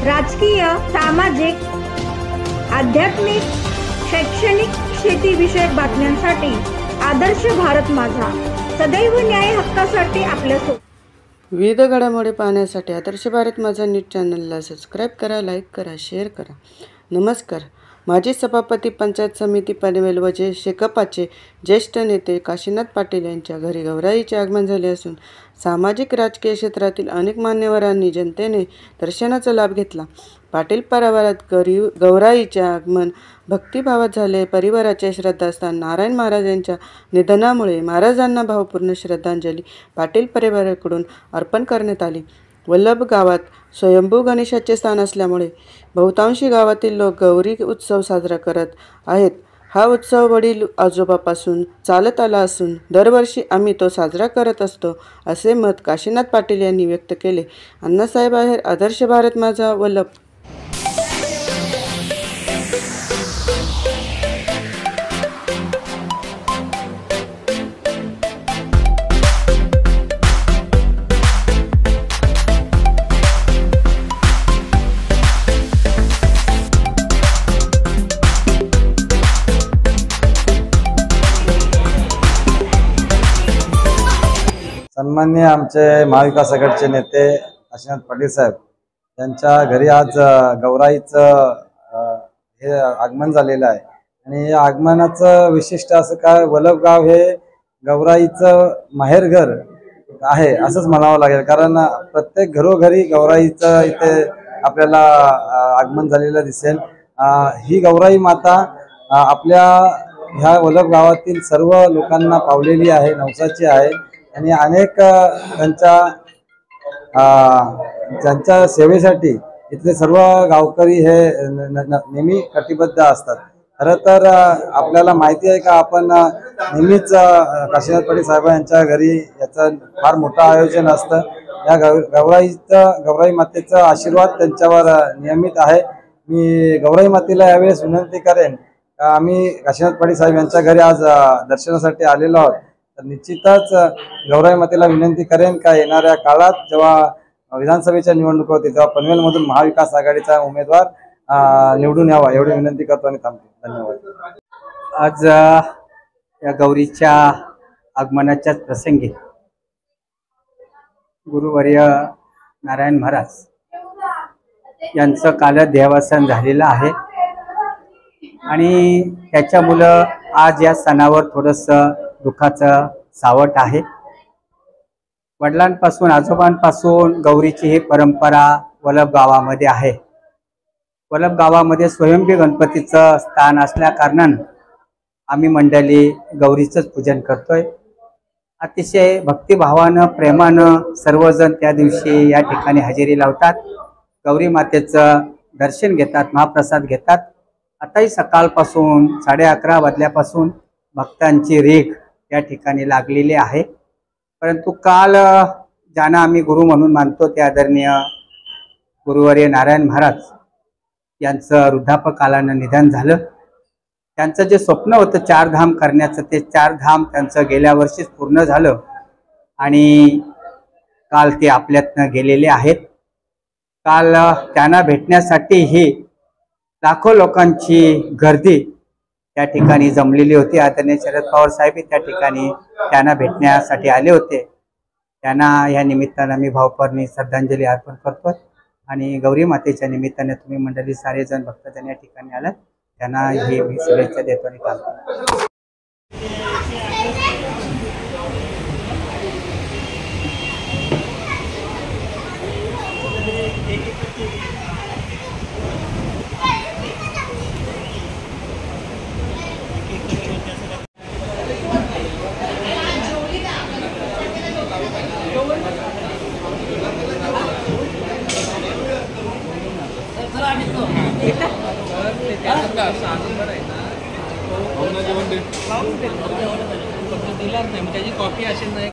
राजकीय, सामाजिक, आध्यात्मिक, शैक्षणिक, शेतीविषयक बातम्यांसाठी आदर्श भारत माझा सदैव न्याय हक्कासाठी आपल्यासोबत. विविध घडामोडी पाहण्यासाठी आदर्श भारत माझा न्यूज चॅनलला सबस्क्राईब करा, लाईक करा, शेअर करा. नमस्कार. माजी सभापती पंचायत समिती पनवेल व शेकापचे ज्येष्ठ नेते काशीनाथ पाटील यांच्या घरी गौराईचे आगमन झाले असून सामाजिक राजकीय क्षेत्रातील अनेक मान्यवरांनी जनतेने दर्शनाचा लाभ घेतला. पाटील परिवारात गौराईचे आगमन भक्तिभावात झाले. परिवाराचे श्रद्धास्थान नारायण महाराज यांच्या निधनामुळे महाराजांना भावपूर्ण श्रद्धांजली पाटील परिवाराकडून अर्पण करण्यात आली. वल्लभ गावात स्वयंभू गणेशाचे स्थान असल्यामुळे बहुतांशी गावातील लोक गौरी उत्सव साजरा करत आहेत. हा उत्सव वडील आजोबापासून चालत आला असून दरवर्षी आम्ही तो साजरा करत असतो, असे मत काशीनाथ पाटील यांनी व्यक्त केले. अण्णासाहेब आहेर, आदर्श भारत माझा, वल्लभ. सन्माननीय आमचे महाविकास आघाडीचे नेते काशीनाथ पाटील साहेब यांच्या घरी आज गौराईचं हे आगमन झालेलं आहे. आणि या आगमनाचं विशिष्ट असं काय, वल्लभगाव हे गौराईचं माहेरघर आहे असंच म्हणावं लागेल. कारण प्रत्येक घरोघरी गौराईचं इथे आपल्याला आगमन झालेलं दिसेल. ही गौराई माता आपल्या ह्या वल्लभगावातील सर्व लोकांना पावलेली आहे, नवसाची आहे. आणि अनेक त्यांच्या सेवेसाठी इथले सर्व गावकरी हे नेहमी कटिबद्ध असतात. खरं तर आपल्याला माहिती आहे का, आपण नेहमीच काशीनाथ पाटील साहेब यांच्या घरी याचं फार मोठं आयोजन असतं. या गौराई मातेचा आशीर्वाद त्यांच्यावर नियमित आहे. मी गौराई मातेला यावेळेस विनंती करेन, आम्ही काशीनाथ पाटील साहेब यांच्या घरी आज दर्शनासाठी आलेलो आहोत, तर निश्चितच गौराई मातेला विनंती करेन का येणाऱ्या काळात जेव्हा विधानसभेच्या निवडणूक होती तेव्हा पनवेलमधून महाविकास आघाडीचा उमेदवार निवडून यावा, एवढी विनंती करतो आणि थांबतो. धन्यवाद. आज या गौरीच्या आगमनाच्याच प्रसंगी गुरुवर्य नारायण महाराज यांचं काल देहावसान झालेलं आहे आणि त्याच्यामुळं आज या सणावर थोडंसं दुःखाचं सावट आहे. वडिलांपासून आजोबांपासून गौरीची ही परंपरा वल्लभ गावामध्ये आहे. वल्लभ गावामध्ये स्वयंभी गणपतीचं स्थान असल्या कारणानं आम्ही मंडळी गौरीचंच पूजन करतोय. अतिशय भक्तिभावानं, प्रेमानं सर्वजण त्या दिवशी या ठिकाणी हजेरी लावतात, गौरी मातेचं दर्शन घेतात, महाप्रसाद घेतात. आताही सकाळपासून 11:30 वाजल्यापासून भक्तांची रेख या ठिकाणी लागलेली आहे. परंतु काल ज्यांना आम्ही गुरु म्हणून मानतो ते आदरणीय गुरुवर्य नारायण महाराज यांचं वृद्धापकाळानं निधन झालं. त्यांचं जे स्वप्न होतं 4 धाम करण्याचं, ते 4 धाम त्यांचं गेल्या वर्षीच पूर्ण झालं आणि काल ते आपल्यातनं गेलेले आहेत. काल त्यांना भेटण्यासाठी लाखो लोकांची गर्दी त्या ठिकाणी जमलेली होती. आदरणीय शरद पवार साहेब त्या ठिकाणी त्यांना भेटण्यासाठी आले होते. त्यांना या निमित्तानं मी भावपूर्ण श्रद्धांजली अर्पण करतो आणि गौरी मातेच्या निमित्ताने तुम्ही मंडळी सारेजण भक्तजन या ठिकाणी आलात, त्यांना ही मी शुभेच्छा देतो आणि करतो. त्याची कॉपी असेल नाही.